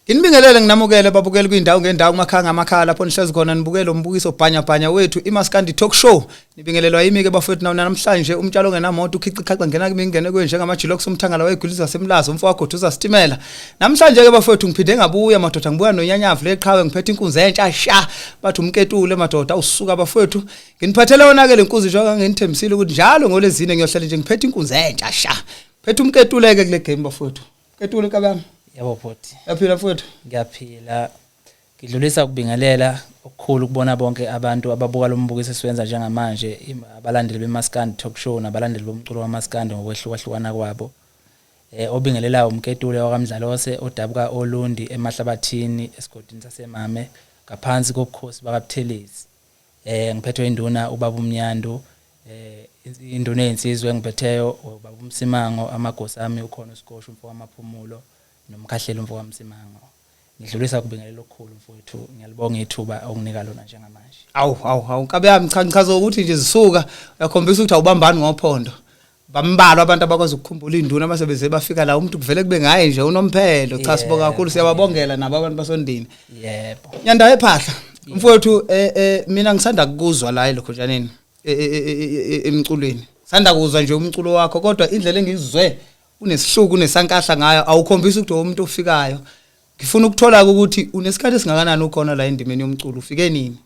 Ngibingelele nginamukele babukele kwindawo ngendawo kumakhanga amakhala lapho nihlezi khona nibukele umbukiso bhanya wethu iMaskandi Talk Show. Nibingelelwa yimi ke bafowethu namhlanje umtshalo ngenamoto ukhiqiqhaqa ngena kimi ngene kwe njengamajilokes umthangala wayegulisa semlazo umfowakho duza sitimela. Namhlanje ke bafowethu ngiphinde ngabuya madoda ngibuya nonyanyavu leqhawe ngiphethe inkunzi entsha sha bathi umketule madoda usuka bafowethu. Nginiphathele wona ke lenkunzi njengoba nginithembisile ukuthi njalo ngolezine ngiyohlala nje ngiphethe inkunzi entsha sha. Phethe umketule ke kule game bafowethu. Ketule kabami. Yebo bhuti. Yaphila mfowethu. Ngiyaphila. Ngidlulisa ukubingelela okukhulu ukubona bonke abantu ababuka lo mbukiso siwenza njengamanje abalandeli beMaskandi Talk Show nabalandeli bomculo waMaskandi ngokwehlukahlukana kwabo. Obingelela umketule wakamdlalose odabuka olundi emahlabathini esigodini sasemame ngaphansi kokukhosi bakaButhelezi. Ngiphethwe induna ubaba umnyandu induna einsizwe ngiphetheyo ubaba umsimango amagosi ami ukhona uSikosho umfo wamaphumulo nomkhahlelo umfo wamsimango. Ngidlulisa ukubingelela okukhulu mfowethu ngiyalibonga ithuba okunika lona njengamanje. Awu kabe yami ngichaza ukuthi nje zisuka uyakhombisa ukuthi awubambani ngophondo. Bambalwa abantu abakwazi ukukhumbula induna abasebeze bafika la umuntu kuvele kube ngaye nje unomphelo cha sibonga kakhulu siyababongela nabo abantu basondini. Yebo. Nyanda ephahla mfowethu mina ngisanda kukuzwa la elokhonjaneni emculweni. Sanda kuzwa nje umculo wakho kodwa indlela engizwe unesihluku unesankahla ngayo awukhombisa ukuthi umuntu ofikayo. Ngifuna ukuthola ukuthi unesikhathi esingakanani ukhona la endimeni yomculo ufike nini?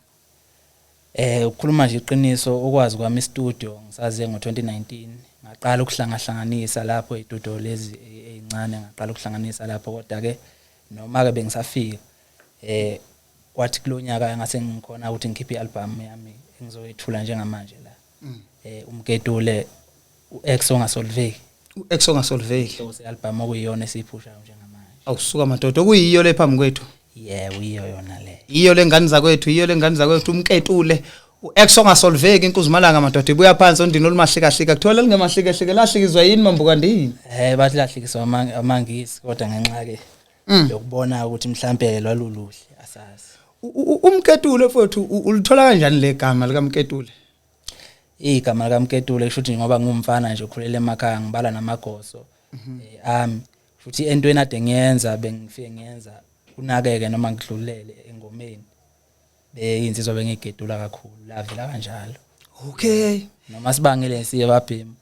Ukukhuluma nje iqiniso ukwazi kwami studio ngisaze ngo2019 ngaqala ukuhlangahlanganisa lapho istudio lezi ezincane ngaqala ukuhlanganisa lapho kodwa ke noma ke bengisafika kwathi kulonyaka ngase ngikhona ukuthi ngikhiphe ialbum yami engizoyithula njengamanje la umketule Ongasoliveki Ongasoliveki lo album okuyiyona esiphushayo njengamanje. Awusuka madoda okuyiyo le phambi kwethu. Yebo iyo yona le. Iyo lengane zakwethu umketule Ongasoliveki inkuzimalanga madoda ibuya phansi ondini olumahlikahlika kuthola lingemahlikahlika lahlikizwa yini mambukandini. Bathi lahlikiswa amangisi kodwa ngenxa ke lokubona ukuthi mhlambe lwaluluhle asazi. Umketule mfowethu ulithola kanjani le gama likaMketule? Igama likaMketule kusho ukuthi ngoba ngumfana nje ukhulela emakhaya ngibala namagoso futhi entweni ade ngiyenza bengifike ngiyenza kunakeke noma ngidlulele engomeni beyinsizwa bengigedula kakhulu lavela kanjalo. Okay. Noma sibangile siye babhemu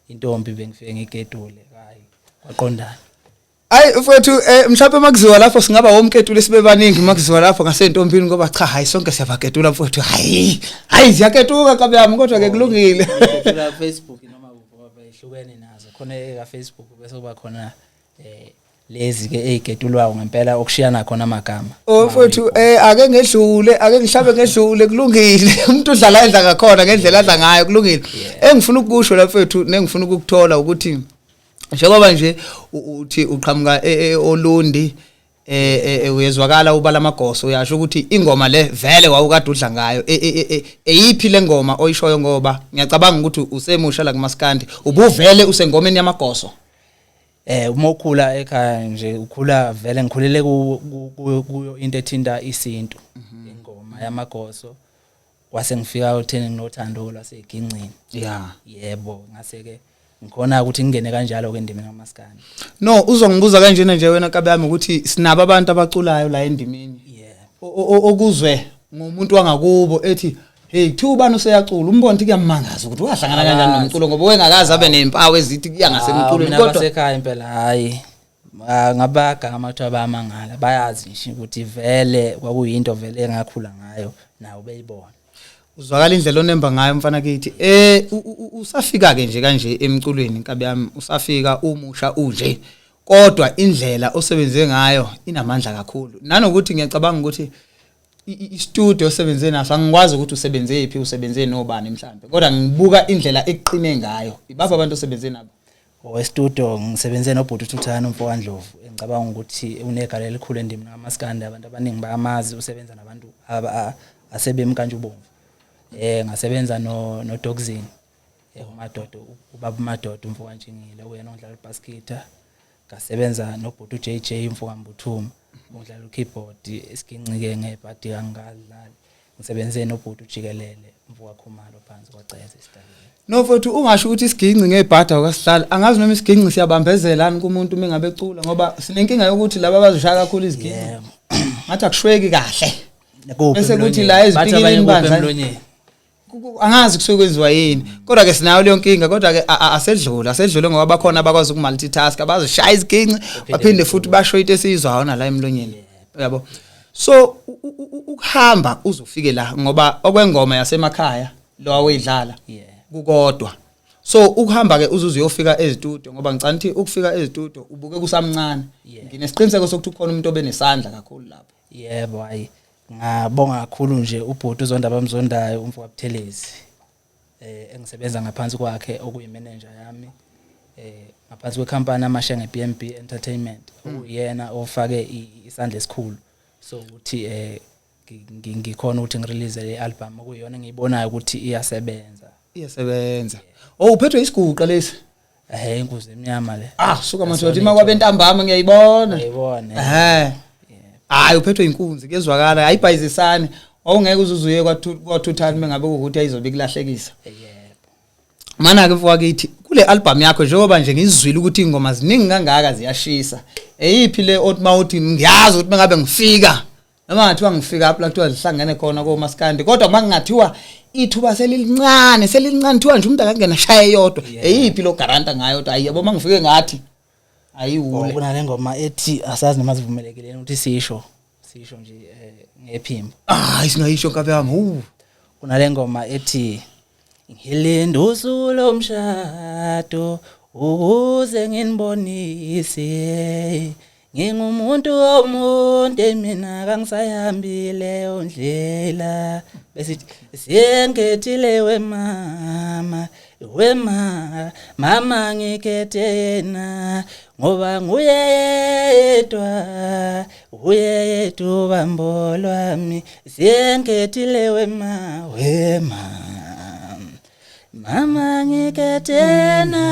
intombi bengifike ngigedule hayi kwaqondana. Hayi mfowethu mhlawumbe makuziwa lapho singaba woMketule sibe baningi makuziwa lapho ngasentombini ngoba cha hayi sonke siyabagedula mfowethu hayi ziyaketuka kabe yami kodwa ke kulungile. Ngidlula Facebook noma behlukene nazo khona eFacebook bese kuba khona lezi ke ezigedulwayo ngempela okushiyana khona amagama. Mfowethu ake ngihlabe ngedlule kulungile umuntu udlala endla ngakhona ngendlela adla ngayo kulungile. Engifuna ukusho la mfowethu nengifuna ukukuthola ukuthi njengoba nje uthi uqhamuka olundi uyezwakala ubala amagoso uyasho ukuthi ingoma le vele wawukade udla ngayo eyiphi le ngoma oyishoyo ngoba ngiyacabanga ukuthi usemusha la kaMaskandi ubuvele usengomeni yamagoso. Uma ukhula ekhaya nje ukhula vele ngikhulele kuyo into ethinta isintu ingoma yamagoso kwase ngifika utheni nginothando lwasegincini. Yebo ngase ke ngikhona ukuthi ngingene kanjalo ke endimeni kaMaskandi. No uzongibuza kanjena nje wena kabe yami ukuthi sinabo abantu abaculayo la endimeni. Okuzwe ngomuntu wangakubo ethi hey thubani useyacula umbona ukuthi kuyamangaza ukuthi wahlangana kanjani nomculo ngoba wengakazi abe nempawu ezithi kuyangasemculweni kodwa sekhaya impela hayi ngabagama ukuthi abamangala bayazi nje ukuthi vele kwakuyinto vele engakhula ngayo nawo beyibona. Uzwakala indlela onemba ngayo mfana kithi usafika ke nje kanje emculweni kabe yami usafika umusha unje kodwa indlela osebenze ngayo inamandla kakhulu nanokuthi ngiyacabanga ukuthi istudio osebenze naso angikwazi ukuthi usebenze ephi usebenze nobani mhlambe kodwa ngibuka indlela eqine ngayo ibapha abantu osebenze nabo. Studio ngisebenze nobhuti uThuthana umfo kaNdlovu engicabanga ukuthi unegalelo elikhulu endimeni kaMaskandi abantu abaningi bayamazi usebenza nabantu asebemkanje ubomvu. ngasebenza no Dogzini umadodo ubaba umadodo umfoka Ntshingile uyena odlala ibasketer ngasebenza no Bhuti JJ umfoka Mbuthuma udlala ukeyboard isiginqike ngebhadi kangalali ngisebenze no Bhuti ujikelele umfoka Khumalo phansi kwaceze isidalile no mfowethu ungasho ukuthi isiginqi ngebhada kwasihlala angazi noma isiginqi siyabambezelana kumuntu mengabe ecula ngoba sinenkinga yokuthi laba abazoshaya kakhulu iziginqi ngathi akushweki kahle bese kuthi la ezipikilini banza angazi kusokwenziwa yini kodwa ke sinayo leyo nkinga kodwa ke asedlule ngoba bakhona abakwazi ukumultitask abazoshaya iziginqi baphinde futhi basho into esizwana la emlonyeni yabo so ukuhamba uzofike la ngoba okwengoma yasemakhaya lo awuyidlala kukodwa so ukuhamba ke uzuyofika ezitudio ngoba ngicanti ukufika ezitudio ubuke kusamncane nginesiqiniseko sokuthi ukhona umuntu obenesandla kakhulu lapho yebo hayi ngabonga kakhulu nje uBhuti uzonda bamzondayo umfoka Buthelezi engisebenza ngaphansi kwakhe okuyi-manager yami ngaphansi kwekhampani amasha ngeBNB Entertainment uyena ofake isandla esikhulu so ukuthi ngikhona ukuthi ngirelease le album okuyiyona engiyibonayo ukuthi iyasebenza uphethwe isiguqa lesi inkuzi emnyama le suka madoda ima kwabentambama ngiyayibona hayi uphethwe inkunzi kezwakala ayibhayizisane awungeke uzuzuye kwathuthani mengabe ukuthi ayizobe kulahlekisa mana ke mfowethu kithi kule album yakho njengoba nje ngizwile ukuthi ingoma ziningi kangaka ziyashisa eyiphi le othi ngiyazi ukuthi mengabe ngifika noma ngathiwa ngifika lapha kuthiwa zihlangene khona koMaskandi kodwa mangingathiwa ithuba selilincane thiwa nje umuntu akangena shaye yodwa eyiphi lo garanta ngayo ukuthi ayiyabo mangifike ngathi ayiwule kunale ngoma ethi asazi noma sivumelekile ukuthi sisho nje ngephimbo isingayisho kabe yami kunale ngoma ethi ngilinda usuku umshado ukuze nginibonise ngingumuntu omude mina kangisayihambile ondlela besithi siyengethile wemama mama ngikethena ngoba nguyedwa bambo lwami siyengethile wema mama ngikethena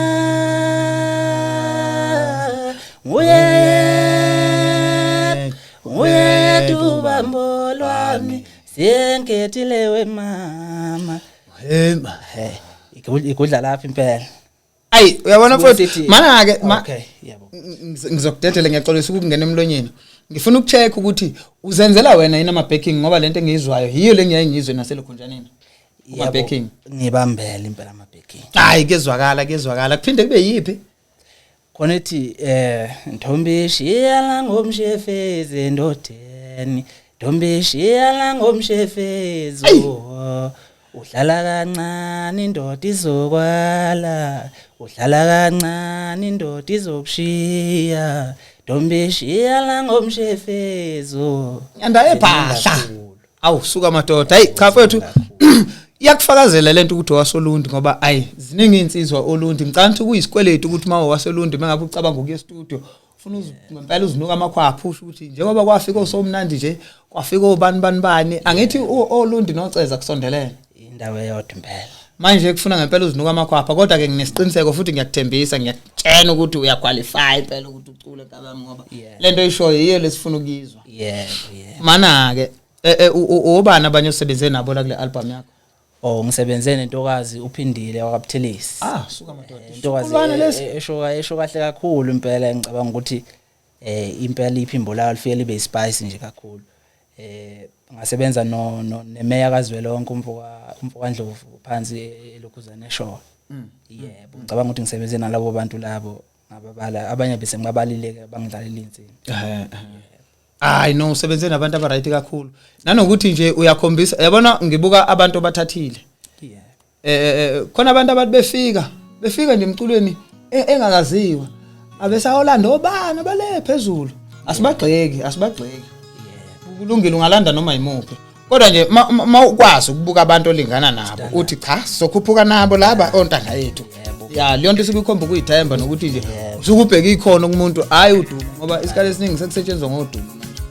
nguyedwa bambo lwami siyengethile wemama ikudla lapha impela ayi uyabona futhi mana ke yebo ngizokudedela ngiyaxolisa ukungena emlonyeni ngifuna ukucheck ukuthi uzenzela wena yini ama backing ngoba lento engiyizwayo yiyo le ngiyaye ngizwe naselokhunjaneni ama backing ngibambela impela ama backing hayi kezwakala kuphinde kube yipi khona ethi ntombi shiyala ngomshefezi endodeni ntombi shiyala ngomshefezi udlala kancane indoda izokwala udlala kancane indoda izokushiya ntombi shiyala ngomshefezo yandaye phahla awusuka madoda hayi cha mfethu iyakufakazela lento ukuthi owasolundi ngoba ayi ziningi insizwa olundi ngicanga kuyisikweletu ukuthi mawo wasolundi mengabe ucabanga ukuye studio ufuna ngempela uzinuka amakhwapha usho ukuthi njengoba kwafika osomnandi nje kwafika obani angithi olundi noceza kusondelene indawo eyodwa impela manje kufuna ngempela uzinuka amakhwapha kodwa ke nginesiqiniseko futhi ngiyakuthembisa ngiyakutshena ukuthi uyaqualify impela ukuthi ucule kabami ngoba lento eyishoyo yiyo lesifuna ukuyizwa mana ke obani abanye osebenze nabo la kule album yakho ngisebenze nentokazi uphindile wakabuthelezi suka madoda intokazi esho kahle kakhulu impela ngicabanga ukuthi impela iphimbo layo lifike libe spice nje kakhulu ngasebenza nemeya kaZwelonke umfoka Ndlovu phansi elokhuzana eshowa yebo ngicabanga ukuthi ngisebenze nalabo bantu labo ngababala abanye bese ngibabalileke bangidlalela insini hayi no usebenze nabantu abaright kakhulu nanokuthi nje uyakhombisa yabona ngibuka abantu abathathile khona abantu abathi befika nje emculweni engakaziwa abesaholanda obani abale phezulu asibagxeki kulungile ungalanda noma imuphi kodwa nje mawukwazi ukubuka abantu olingana nabo uthi cha sizokhuphuka nabo laba ontanga yethu leyo nto sikukhomba ukuyithemba nokuthi nje usukubheka ikhono kumuntu hayi udumo ngoba isikhathi esiningi sekusetshenzwa ngodumo manje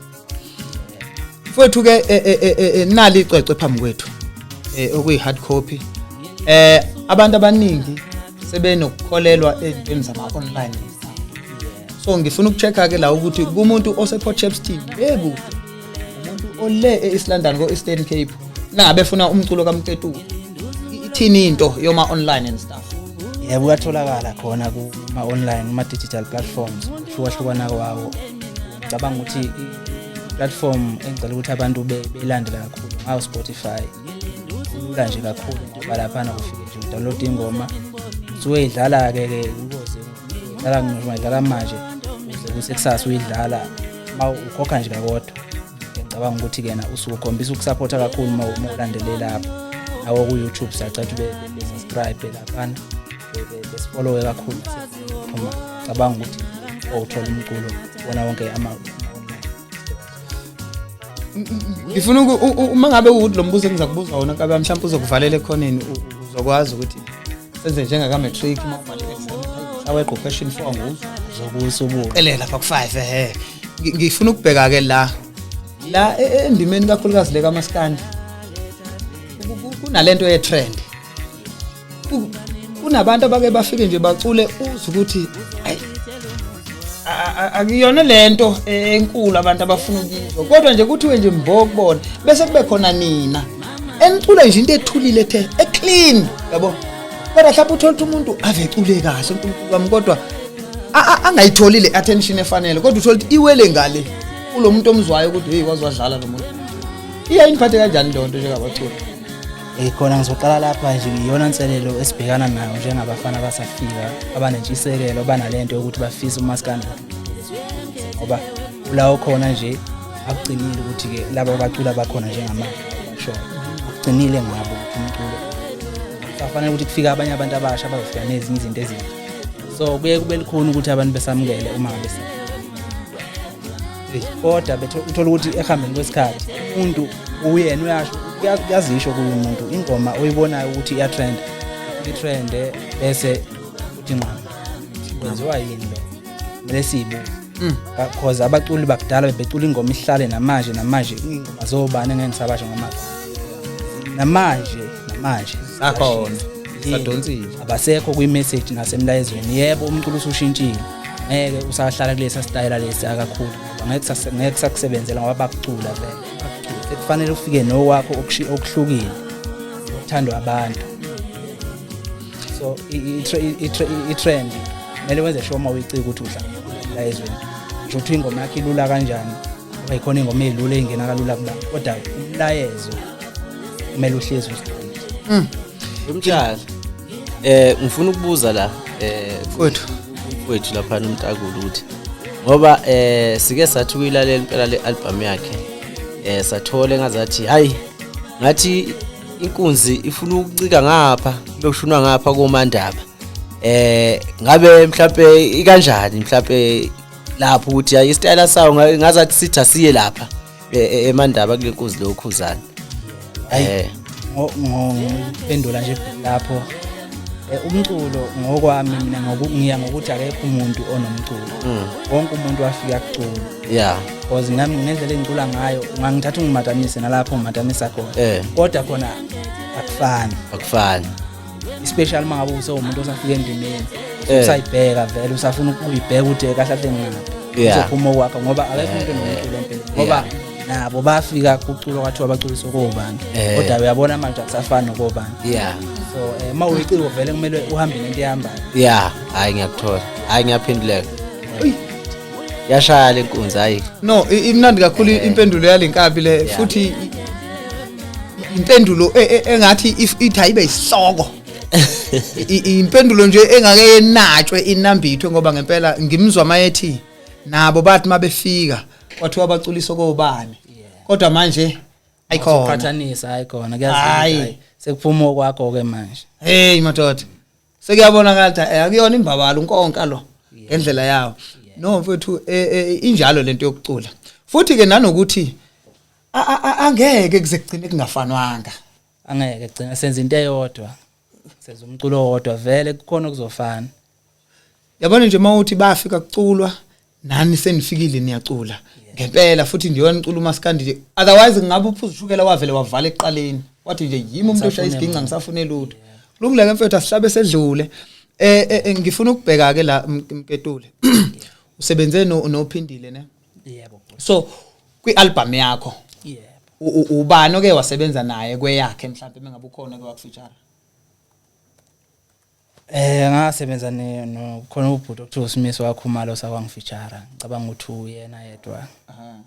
mfowethu ke nali icwecwe phambi kwethu okuyi hard copy. Abantu abaningi sebenokukholelwa ezintweni zama online. So ngifuna ukuchecka ke la ukuthi kumuntu ose-Port Shepstone umuntu ole eEast London go-Eastern Cape nangabe efuna umculo kaMketule ithini into yoma online and stuff. Yebo uyatholakala khona kuma online kuma digital platforms hlukahlukana kwawo. Ngicabanga ukuthi platform engicela ukuthi abantu belandele kakhulu ngawo Spotify. Lula nje kakhulu ngoba lapha ufike nje download ingoma uzoyidlala ke ukuze udlala ngidlala manje usekusasa uyidlala ukhokha nje kakodwa. Ngicabanga ukuthi kena usukhombisa ukusupporta kakhulu uma ulandelela lapha awu ku YouTube sacathu be subscribe lapha follow kakhulu uma ngicabanga ukuthi uthola umculo wona wonke ama ngifuna uma ngabe lo mbuzo engizakubuza wona kabe mhlawumbe uzokuvalela ekhoneni uzokwazi ukuthi senze njengaka matric uma uvalele exam aweqo question 4 ngokuzokusubuka elela fa ku5 ngifuna ukubheka ke la endimeni kakhulukazi le kaMaskandi kunalento ye trend kunabantu abake bafike nje bacule ukuthi akuyona lento enkulu abantu abafuna ukuyizwa kodwa nje kuthiwe nje mbokubona bese kube khona nina enicule nje into ethulile ethe eclean yabo kodwa mhlawumbe uthola umuntu avecule kahle uNkulunkulu kwami kodwa angayitholi le attention efanele kodwa uthola ukuthi iwele ngale kulomuntu omzwayo ukuthi hey wazi wadlala lo muntu iyayiphathe kanjani lonto njengabaculi khona ngizoqala lapha nje iyona inselelo esibhekana nayo njengabafana basafika abanentshisekelo banalento ukuthi bafisa uMaskandi ngoba ulawo khona nje akucinile ukuthi ke laba abacula bakhona njengamanje basho akucinile ngabo ukuthi umculo kufanele ukuthi kufika abanye abantu abasha abazofika nezinye izinto ezintsha so kuye kube likhona ukuthi abantu besamukele uma bese kodwa uthola ukuthi ehambeni kwesikhathi umuntu uyena uyasho uyazisho kumuntu ingoma oyibonayo ukuthi iyatrend bese uthi nqa kwenziwa yini lo lesibo because abaculi bakudala bebecula ingoma ihlale namanje ingoma zobani ngeke ngisabasha namanje akhona sadonsile abasekho kwi-message nasemlayezweni yebo umculo usushintshile ngeke usahlala kulesa style lesi akakhulu ngeke sakusebenzela ngoba bakucula vele kufanele ufike nowakho okuhlukile uthandwa abantu so i-trend kumele wenze sure uma uyicika ukuthi udlala ezweni nje uthi ingoma yakhe ilula kanjani ayikhona ingoma ezilula engena kalula kubantu kodwa umlayezo kumele uhlezi usidile umtshalo ngifuna ukubuza la mfowethu lapha noMketule ukuthi ngoba sike sathi uyilalela impela le album yakhe sathole ngazathi hayi ngathi inkunzi ifuna ukucika ngapha bekushunwa ngapha komandaba ngabe mhlawumbe ikanjani mhlawumbe lapho ukuthi hayi istyle sawo ngazathi sithi asiye lapha emandaba kule nkunzi lokhuzana ngopendula nje lapho umculo ngokwami mina ngiya ngokuthi akekho umuntu onomculo wonke umuntu wafika kucula because ngami ngendlela engicula ngayo ungangithatha ungimatanise nalapho ngimatanisa khona kodwa khona akufani especially mangabe usewumuntu osafika endimeni usayibheka vele usafuna ukuyibheka ukuthi kahle kahle ngaphi uzophuma wakho ngoba akekho umuntu onomculo empela ngoba nabo bafika kuculo kwathiwa abaculisa okobani kodwa uyabona manje akusafani nokobani so uma uyiciko vele kumele uhambe nento ehambayo hayi ngiyakuthola hayi ngiyaphenduleka yashaya lenkunzi hayi no imnandi kakhulu impendulo yalenkabi le futhi impendulo engathi ithi ayibe isihloko impendulo nje engake yenatshwe inambithwe ngoba ngempela ngimzwa mayethi nabo bathi mabefika kwathiwa abaculisa okobani kodwa manje ayikhona ukuphathanisa ayikhona kuyazi sekuphuma kwakho ke manje hey madoda sekuyabona ngathi akuyona imbabalo unkonka lo ngendlela yawo no mfethu injalo lento yokucula futhi ke nanokuthi angeke kuze kugcine kungafanwanga angeke kugcina senza into eyodwa senza umculo owodwa vele kukhona okuzofana yabona nje mawuthi bafika kuculwa nani senifikile niyacula ngempela futhi ndiyona icula uMaskandi nje otherwise ngabe uphuza ushukela wavele wavala eqaleni wathi nje yimi umuntu oshaya isiginqa ngisafune lutho kulungile mfethu asihlabe sedlule ngifuna ukubheka ke la uMketule usebenze nophindile ne yebo so kwi-album yakho ubani oke wasebenza naye kweyakhe mhlawumbe mengabe ukhona ke wakufeature ngasebenza khona ubhuti okuthiwa uSimiso wakhumalo sakwangifeature ngicabanga ukuthi uyena yedwa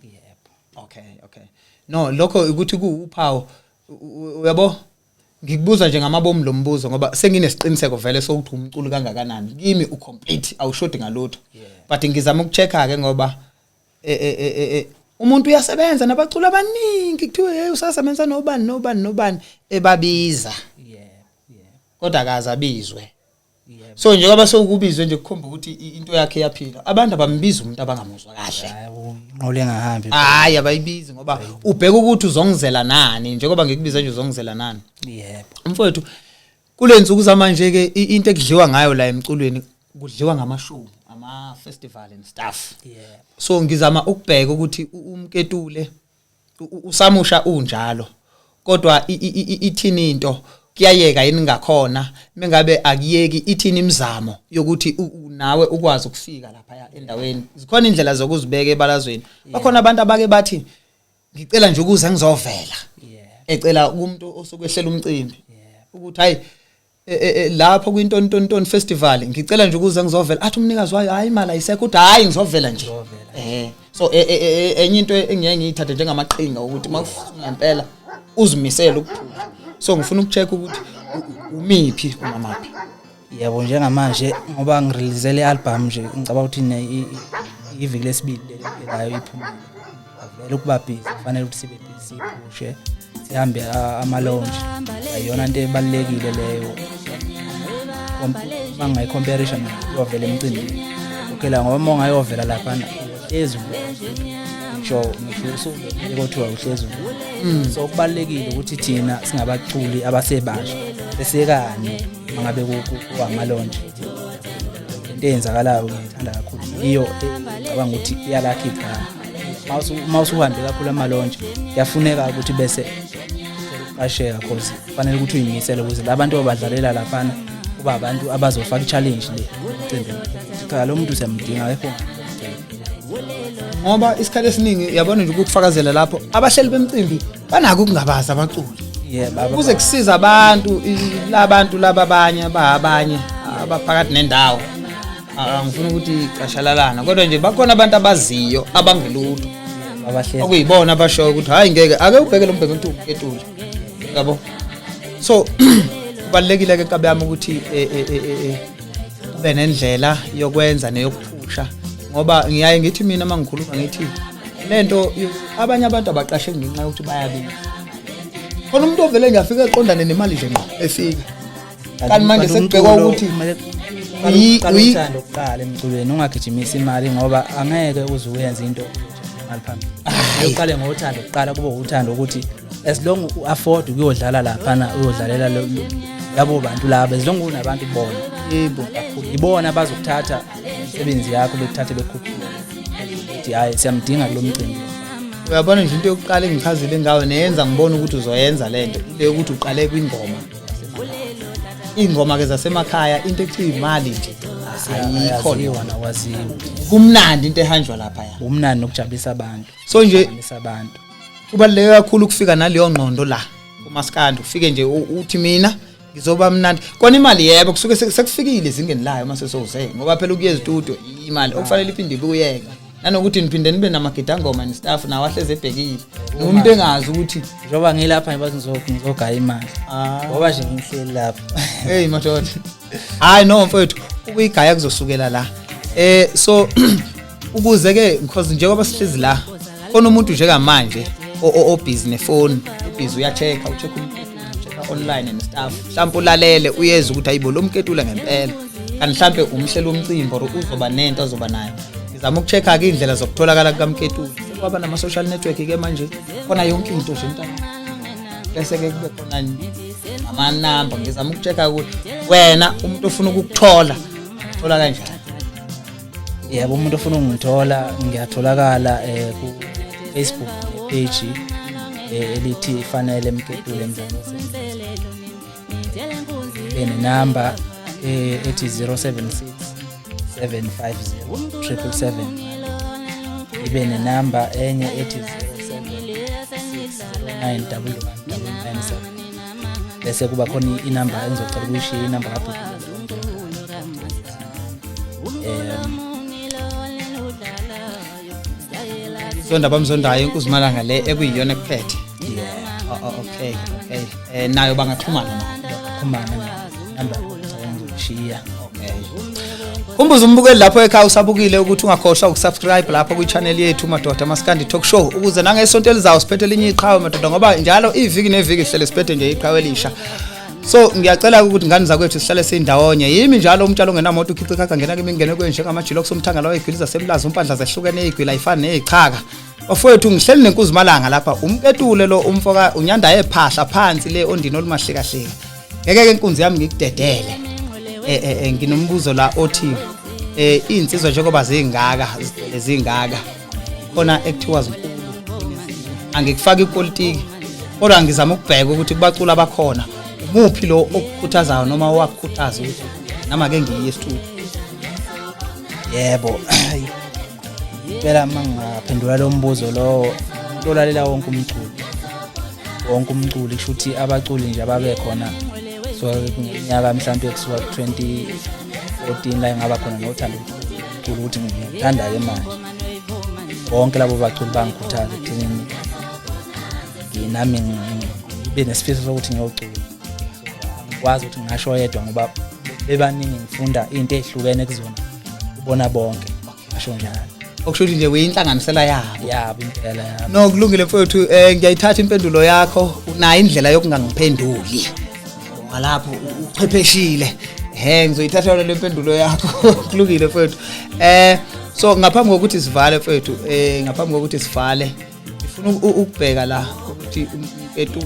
yebo okay no lokho ukuthi kuuphawu uyabo ngikubuza nje ngamabomu lombuzo ngoba senginesiqiniseko vele sokuthi umculo kangakanani kimi ucomplete awushodi ngalutho but ngizama ukuchecka ke ngoba umuntu uyasebenza nabaculi abaningi kuthiwe hey usasebenza nobani ebabiza kodwa akaza abizwe so nje ngoba sokubizwe nje kukhomba ukuthi into yakhe yaphila abantu abambiza umuntu abangamuzwa kahle ngole ngahambi hayi abayibizi ngoba ubheka ukuthi uzongizela nani njengoba ngikubiza nje uzongizela nani yebo mfowethu kule nsuku zamanje ke into ekudliwa ngayo la emculweni kudliwa ngamashow ama-festival and stuff so ngizama ukubheka ukuthi uMketule usamusha unjalo kodwa ithini into kuyayeka yini ngakhona mengabe akuyeki ithini imizamo yokuthi nawe ukwazi ukufika lapha endaweni zikhona indlela zokuzibeka ebalazweni bakhona abantu abake bathi ngicela nje ukuze ngizovela ecela kumuntu osukwehlela umcimbi ukuthi hayi lapho kwintonton festival ngicela nje ukuze ngizovela athi umnikazi wayo hayi imali ayisekho uthi hayi ngizovela nje so enye into engiyeke ngiyithathe njengamaqhinga ukuthi makufuna ngempela uzimisele ukuphuma so ngifuna ukucheck ukuthi umiphi umamaphi yebo njengamanje ngoba ngirelease le album nje ngicabanga ukuthi iviki lesibili layo iphumile avele ukuba busy kufanele ukuthi sibe busy push sihambe ama launch ayona into ebalekile leyo mangayi comparison yovela emcimbini okay la ngoba ongayovela lapha uhlezi ngisho ukuthiwa uhlezi so kubalekile ukuthi thina singabaculi abasebasha besekanye mangabe kuwamalonje into eyenzakalayo ngithanda kakhulu iyo ngicabanga ukuthi iyalakha igama mawusuhambe kakhulu amalonje yafuneka ukuthi bese uqasheka cause kufanele ukuthi uyimisele ukuze labantu abadlalela lapha kuba abantu abazofaka i-challenge le emcimbini cha lo muntu siyamdinga lapho ngoba isikhathi esiningi yabona nje ukufakazela lapho abahleli bemcimbi banako ukungabaza abaculi kuze kusiza abantu laba abanye abaphakathi nendawo ngifuna ukuthi iqashalalana kodwa nje bakhona abantu abaziyo abangelutho abahleli okuyibona abasho ukuthi hayi ngeke ake ubheke lo mbheke uMketule yabo so kubalekile ke kabe yami ukuthi ube nendlela yokwenza neyokuphusha ngoba ngiyaye ngithi mina mangikhuluma ngithi lento abanye abantu abaqashe ngenxa yokuthi bayabiza khona umuntu ovele ngiyafika eqondane nemali nje efika kanti manje sekubhekwa ukuthi uyithanda ukuqala emculweni ungagijimisa imali ngoba angeke uze uyenze into imali phambili uqale ngothando ukuqala kube uthando ukuthi as long u-afford ukuyodlala laphana uyodlalela labo bantu laba as long unabantu bona yebo ibona bazokuthatha umsebenzi yakho bekuthathe bekhuphula ukuthi hayi siyamdinga lo mcimbi uyabona nje into yokuqala engichazile ngawe neyenza ngibona ukuthi uzoyenza lento ile ukuthi uqale kwingoma ingoma ke zasemakhaya into ekuthiwa imali nje ayikhona nawaziwa kumnandi into ehanjwa lapha umnandi nokujabulisa abantu so nje abantu kubaluleke kakhulu ukufika naleyo ngqondo la kuMaskandi ufike nje uthi mina ngizoba mnandi kona imali yebo kusuke sekufikile izingeni layo mase sowuze ngoba phela ukuye estudio imali okufanele iphinde ibuyeke nanokuthi niphinde nibe namagida ngoma nestaff nawo ahleze ebhekile nomuntu engazi ukuthi njoba ngilapha ngizogaya imali ngoba nje ngihleli lapha hey madoda hayi no mfowethu ukuyigaya kuzosukela la so ukuze ke because njengoba sihlezi la khona umuntu nje kamanje o busy nefone busy uyachecka uchecka online and stuff mhlawumbe ulalele uyeza ukuthi ayibo lo Mketule ngempela kanti mhlawumbe umhlelo womcimbi uzoba nento azoba nayo ngizama ukuchecka ke indlela zokutholakala kaMketule kwaba nama social network ke manje khona yonke into nje intana bese ke kube khona ama number ngizama ukuchecka ukuthi wena umuntu ofuna ukukuthola uthola kanjani yebo umuntu ofuna ungithola ngiyatholakala ku Facebook page elithi fanele uMketule emzansi number ethi 076 750 777 ibe number enye ethi 0769111197 bese kuba khona inamba engizocela ukuyishiya inamba kaBhuti Zonda bamzondayo inkuzmalanga le ekuyiyona ekuphethe. Okay. Nayo bangaxhumana namba ngizoshiya. Okay. Umbuzo umbukeli lapho ekhaya usabukile ukuthi ungakhohlwa ukusubscribe lapha ku channel yethu madoda Maskandi Talk Show ukuze nangesonto elizayo siphethe linye iqhawe madoda ngoba njalo iviki neviki sihlele siphethe nje iqhawe elisha. So ngiyacela ukuthi ngani zakwethu sihlale sindawonye yimi njalo umtshalo ongenamoto ukhicikaka ngena kimingene kwenje ngamajilokes somthangala wayigwiliza semlaza umpandla zehlukene ezigwila ifana nezichaka bafowethu ngihleli nenkuzmalanga lapha uMketule lo umfoka unyanda ephahla phansi le ondini olumahleka hleka ngeke inkunzi yami ngikudedele nginombuzo la othi insizwa njengoba zingaka zingaka khona ekuthiwa zinkulu angikufaka ipolitiki kodwa ngizama ukubheka ukuthi kubacula abakhona umuphi lo okukhuthazayo noma owakukhuthaza ukuthi nama ke ngiye studio. Yebo phela mangaphendula lo mbuzo lo tolalela wonke umculo kusho ukuthi abaculi nje ababe khona so nyaka mhlambe kusuka 2014 la ngaba khona nothando ukuthi ngithanda ke manje bonke labo baculi bangikhuthaza ekuthenini nginami ngibe nesifiso sokuthi ngiyocula ngikwazi ukuthi ngasho yedwa ngoba bebaningi ngifunda into ezihlukene kuzona ubona bonke ngasho njalo okusho ukuthi nje uyinhlanganisela yabo impela yabo no kulungile mfowethu ngiyayithatha impendulo yakho unayo indlela yokungangiphenduli ngalapho uchwepheshile ngizoyithatha le mpendulo yakho kulungile mfowethu so ngaphambi kokuthi sivale mfowethu ngaphambi kokuthi sivale ngifuna ukubheka la ukuthi uMketule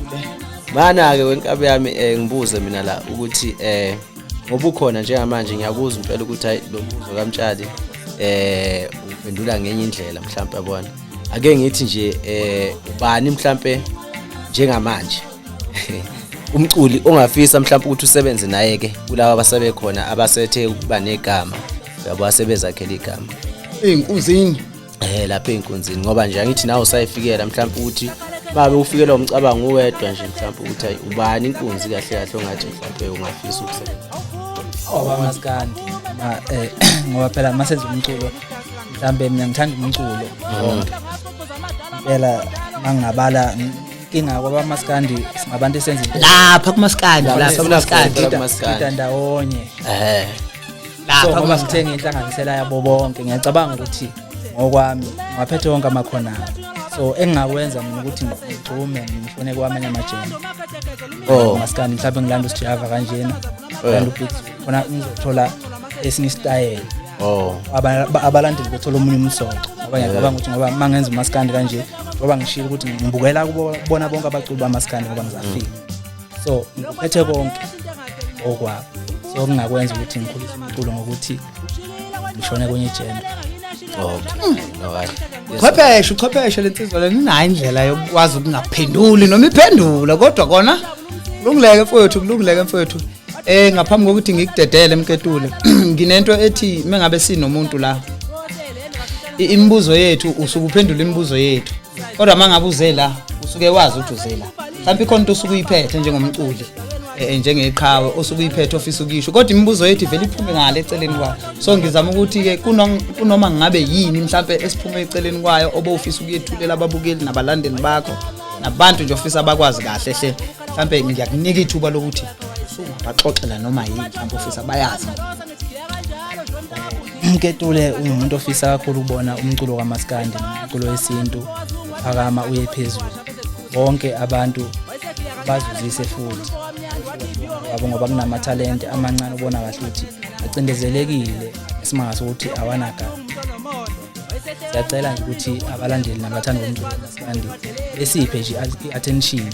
mana ke wenkabi yami ngibuze mina la ukuthi ngoba ukhona njengamanje ngiyakuza impela ukuthi hayi lo mbuzo kaMtshali uphendula ngenye indlela mhlawumbe yabona ake ngithi nje ubani mhlawumbe njengamanje umculi ongafisa mhlawumbe ukuthi usebenze naye ke kulabo abasabe khona abasethe ukuba negama yabo asebezakhela igama einkunzini lapha einkunzini ngoba nje angithi nawe usayifikela mhlawumbe ukuthi babe ufikela umcabango uwedwa nje mhlawumbe ukuthi hayi ubani inkunzi kahle kahle ongathi mhlawumbe ungafisa ukusebenza Maskandi ngoba phela masenza umculo mhlambe mina ngithanda umculo phela mangabala inga kwaba Maskandi singabantu esenza lapha kuMaskandi ndawonye lapha ngoba ngithenga inhlanganisela yabo bonke ngiyacabanga ukuthi ngokwami ngaphethe wonke amakhona so engingakwenza mina ukuthi ngigcume ngifune kwamanye amajeni Maskandi mhlawumbe ngilanda usijava kanjena ngilanda ubeat khona ngizothola esinye style abalandeli bethola omunye umsoco ngoba ngiyacabanga ukuthi ngoba mangenza uMaskandi kanje ngoba ngishilo ukuthi ngibukela kubona bonke abaculi baMaskandi ngoba ngizafika so ngiphethe konke okwabo so ngingakwenza ukuthi ngikhulise umculo ngokuthi ngishone kwenye ijeni uchwepheshe lensizwa le ninayo indlela yokwazi ukungaphenduli noma iphendula kodwa kona kulungileke mfowethu ngaphambi kokuthi ngikudedele Mketule nginento ethi mengabe sinomuntu la imibuzo yethu usuke uphendula imibuzo yethu kodwa mangabe uze la usuke wazi ukuthi uze la mhlawumbe ikhona into usuke uyiphethe njengomculi njengeqhawe osuke uyiphethe ofisa ukisho kodwa imibuzo yethu ivele iphume ngale eceleni kwayo so ngizama ukuthi ke kunoma ngabe yini mhlawumbe esiphume eceleni kwayo obufisa ukuyethulela ababukeli nabalandeli bakho nabantu nje ofisa abakwazi kahle hle mhlawumbe ngiyakunika ithuba lokuthi ungabaxoxela noma yini mhlawumbe ofisa bayazi uMketule umuntu ofisa kakhulu ukubona umculo kaMaskandi umculo wesintu phakama uye phezulu bonke abantu bazuzise futhi yabo ngoba kunama talent amancane ubona kahle ukuthi acindezelekile esimanga ukuthi awanaga siyacela nje ukuthi abalandeli nabathanda umculo kaMaskandi besiphe nje attention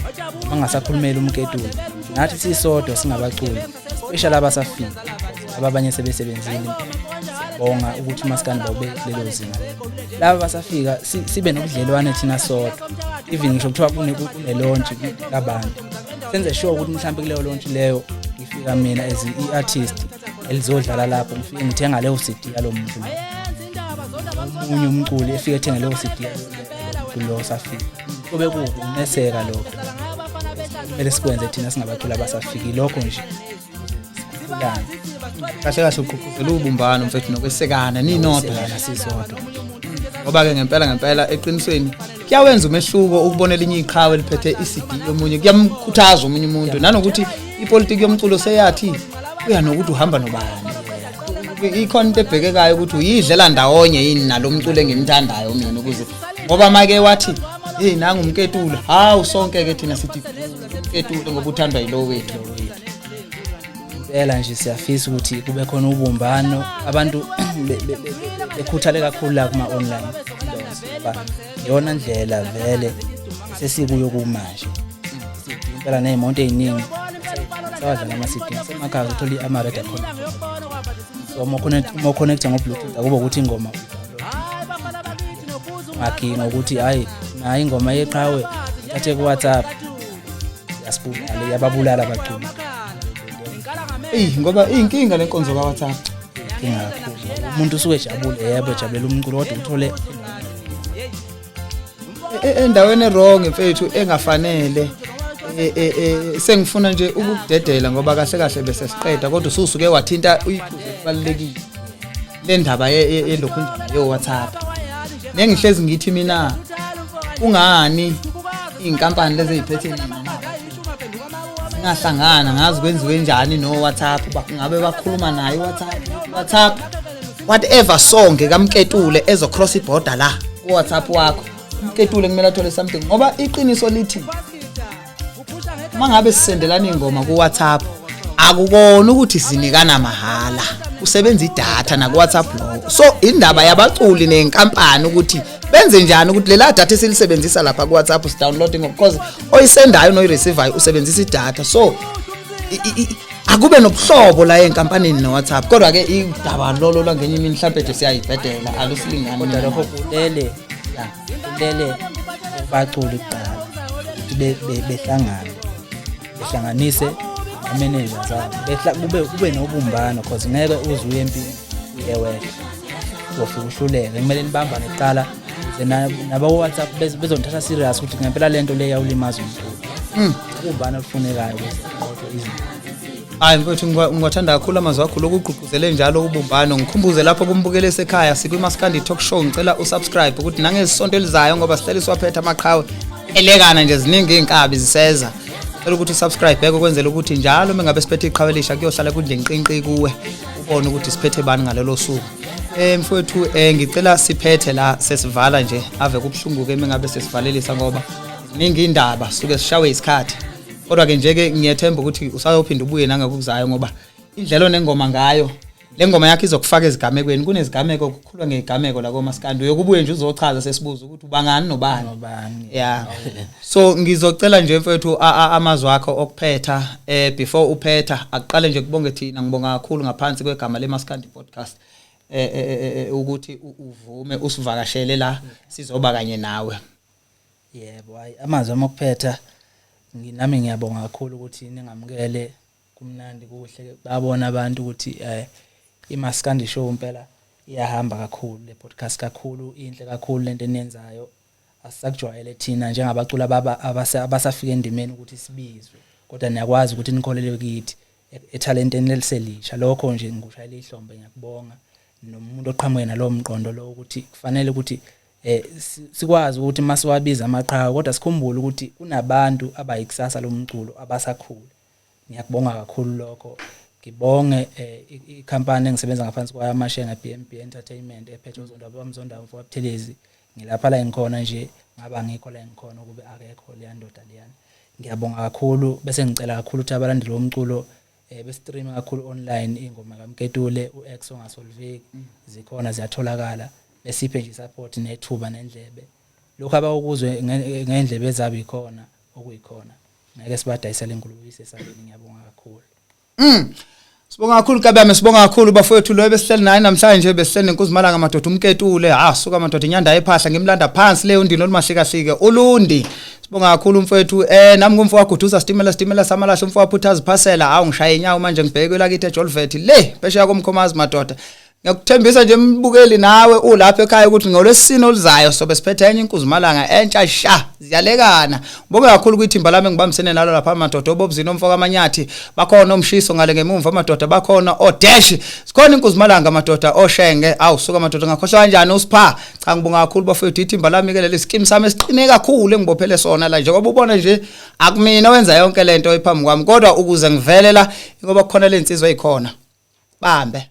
mangasakhulumela uMketule nathi sisodwa singabaculi special abasafika abanye sebesebenzile bonga ukuthi uMaskandi bawubeke lelo zinga laba basafika sibe nobudlelwane thina sodwa even ngisho kuthiwa kune launch kabantu senze sure ukuthi mhlawumbe kuleyo launch leyo ngifika mina as i-artist elizodlala lapho ngifike ngithenga leyo CD yalomuntu umunye umculi efike ethenga leyo CD kulo safika kube kuneseka lokho kumele sikwenze thina singabaculi abasafiki lokho nje kahle kahle uqhuquzela ubumbano mfethu nokwesekana ninodwa nasisodwa ngoba ke ngempela eqinisweni kuyawenza umehluko ukubonela inye iqhawe eliphethe iCD yomunye kuyamkhuthaza umunye umuntu nanokuthi ipolitiki yomculo seyathi uya nokuthi uhamba nobani ikhona into ebhekekayo ukuthi uyidlela ndawonye yini nalomculo engimthandayo mina ukuze ngoba make wathi hey nanga umketule hawu sonke ke thina sithi umketule ngoba uthandwa yilo wethu phela nje siyafisa ukuthi kube khona ubumbano abantu bekhuthale kakhulu la kuma online ngoba yona ndlela vele sesikuyo kumanje impela nezimonto eziningi sawadla nama-CD semakhaya uthola ama-radio khona so uma connecta ngo-bluetooth akuba ukuthi ingoma ngakinga ukuthi hayi nayo ingoma yeqhawe thathe ku-WhatsApp yasibulala yababulala abaculi ngoba inkinga lenkonzo ka-WhatsApp inkinga kakhulu umuntu usuke ejabule yebo ejabulela umculo kodwa uthole endaweni wrong mfethu engafanele sengifuna nje ukudedela ngoba kahle kahle bese siqeda kodwa ususuke wathinta uyiphuze kubalekile le ndaba yelokhu yo WhatsApp nengihlezi ngithi mina ungani inkampani lezi eziphethe ngahlangana ngazi kwenziwe njani no WhatsApp ngabe bakhuluma naye WhatsApp whatever song kaMketule ezo cross iborder la ku WhatsApp wakho uMketule kumele athole something ngoba iqiniso lithi mangabe sisendelana ingoma ku WhatsApp akukona ukuthi sinikana mahala usebenza idatha na ku WhatsApp lo so indaba yabaculi nenkampani ukuthi benze njani ukuthi lela data esilisebenzisa lapha ku WhatsApp si downloading because oyisendayo noyireceivayo usebenzisa idatha so akube nobuhlobo la enkampanini no WhatsApp kodwa ke indaba lolo la ngenye imini mhlawumbe nje siyayibhedela alusilingani kodwa lokho kulele baculi kuqala behlanganise ama-managers abo kube nobumbano because ngeke uze uye empini uyewekhe uzofika uhluleke kumele nibambane kuqala nabo WhatsApp bezonithatha serious ukuthi ngempela lento le yawulimaza umculo ubumbano lufunekayo ukuthi izinto hayi mfethu ngiwathanda kakhulu amazwi akho lokugqugquzele njalo ubumbano ngikhumbuze lapho kumbukele esekhaya sikwiMaskandi talk show ngicela usubscribe ukuthi nangesonto elizayo ngoba sihleli siwaphethe amaqhawe elekana nje ziningi inkabi ziseza cela ukuthi subscribe beke kwenzela ukuthi njalo mengabe siphethe iqhawe lisha kuyohlala kundle nqinqi kuwe ubone ukuthi siphethe bani ngalelo suku mfethu ngicela siphethe la sesivala nje ave kubhlungu ke mengabe sesivalelisa ngoba ziningi indaba suke sishawe isikhathi kodwa ke nje ke ngiyethemba ukuthi usayophinda ubuye nangakuzayo ngoba indlela onengoma ngayo le ngoma yakhe izokufaka ezigamekweni kunezigameko kukhulwa ngezigameko la koMaskandi uyokubuye nje uzochaza sesibuza ukuthi ubangani nobani yeah so ngizocela nje mfethu amazwi akho okuphetha before uphetha aqale nje kubonge thina ngibonga kakhulu ngaphansi kwegama leMaskandi podcast ukuthi uvume usivakashele la sizoba kanye nawe yebo hayi amazwi amokuphetha nami ngiyabonga kakhulu ukuthi ningamukele kumnandi kuhle babona abantu ukuthi iMaskandi show impela iyahamba kakhulu le podcast kakhulu inhle kakhulu lento enenzayo asakujwayele thina njengabaculi abasafika endimeni ukuthi sibizwe kodwa niyakwazi ukuthi nikholelwe kithi etalenteni leliselisha lokho nje ngikushayela ihlombe ngiyakubonga nomuntu oqhamuke nalo mqondo lo ukuthi kufanele ukuthi sikwazi ukuthi masiwabiza amaqhawe kodwa sikhumbule ukuthi unabantu abayikusasa lomculo abasakhulu ngiyakubonga kakhulu lokho ngibonge ikhampani engisebenza ngaphansi kwayo amashenga BMB Entertainment ephethe uzondaba wamzonda mfowethelezi ngilapha la ngikhona nje ngaba ngikho la ngikhona kube akekho le ndoda leyana ngiyabonga kakhulu bese ngicela kakhulu ukuthi abalandeli bomculo bestream kakhulu online ingoma kaMketule uX Ongasoliveki zikhona ziyatholakala besiphe nje support nethuba nendlebe lokho abakuzwe ngendlebe ezabi khona okuyikhona ngeke sibadayisele inkulumo isesabeni ngiyabonga kakhulu Sibonga kakhulu kabame, sibonga kakhulu bafowethu lo besihleli naye namhlanje besihleli nenkulumalanga madoda umketule suka madoda inyanda ephahla ngimlanda phansi le undini olumahlikahlike ulundi. Sibonga kakhulu mfowethu nami ngumfo waguduza stimela samalahla umfo waphutha ziphasela ngishaye inyawo manje ngibheke lakithi eJolvet le phesheya komkhomazi madoda. Ngiyakuthembisa nje mbukeli nawe ulapha ekhaya ukuthi ngolwesine oluzayo sobe siphethe enye inkuzumalanga entsha ziyalekana. Ngibonga kakhulu kwithimba lami ngibambisene nalo lapha madoda obobuzini omfoko amanyathi bakhona omshiso ngale ngemumva madoda bakhona odash sikhona inkuzumalanga madoda oshenge suka madoda ngakhohlwa kanjani usipha cha ngibonga kakhulu bafowethu ithimba lami ke leli scheme sami esiqine kakhulu engibophele sona la njengoba ubona nje akumina wenza yonke lento ephambi kwami kodwa ukuze ngivelela ngoba kukhona lensizwa ezikhona bambe